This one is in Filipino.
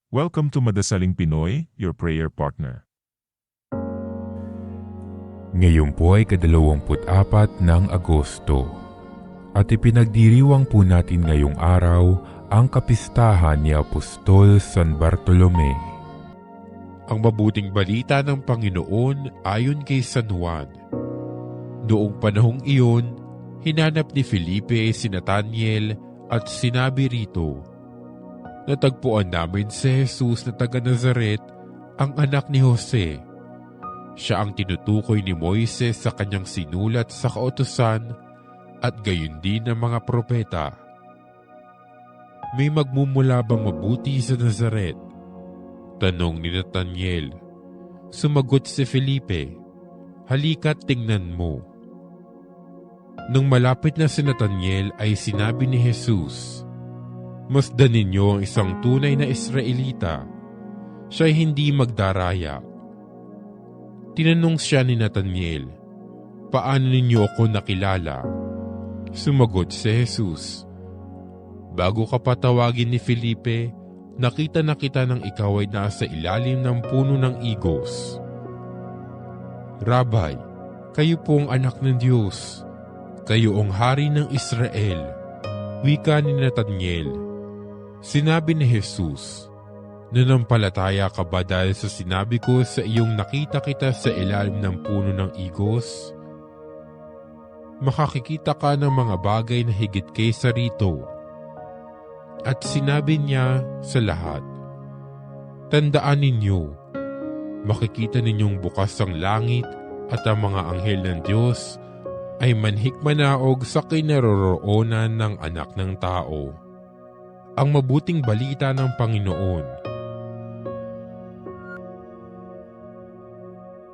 Welcome to Madasaling Pinoy, your prayer partner. Ngayon po ay ika-24 ng Agosto at ipinagdiriwang po natin ngayong araw ang kapistahan ni Apostol San Bartolome. Ang mabuting balita ng Panginoon ayon kay San Juan. Noong panahong iyon, hinanap ni Felipe si Nathaniel at sinabi rito, "Natagpuan namin si Jesus na taga Nazaret, ang anak ni Jose. Siya ang tinutukoy ni Moises sa kanyang sinulat sa kautusan at gayon din ng mga propeta. May magmumula bang mabuti sa Nazaret?" Tanong ni Nathaniel. Sumagot si Felipe, "Halika't tingnan mo." Nung malapit na si Nathaniel ay sinabi ni Jesus, "Masdan ninyo ang isang tunay na Israelita. Siya'y hindi magdaraya." Tinanong siya ni Nathaniel, "Paano ninyo ako nakilala?" Sumagot si Jesus, "Bago ka patawagin ni Felipe, nakita na kita nang ikaw ay nasa ilalim ng puno ng igos." "Rabay, kayo pong anak ng Diyos. Kayo ang hari ng Israel," wika ni Nathaniel. Sinabi ni Jesus, "Nanampalataya ka ba dahil sa sinabi ko sa iyong nakita kita sa ilalim ng puno ng igos? Makakikita ka ng mga bagay na higit kaysa rito." At sinabi niya sa lahat, "Tandaan ninyo, makikita ninyong bukas ang langit at ang mga anghel ng Diyos ay manhikmanaog sa kinaroroonan ng anak ng tao." Ang mabuting balita ng Panginoon.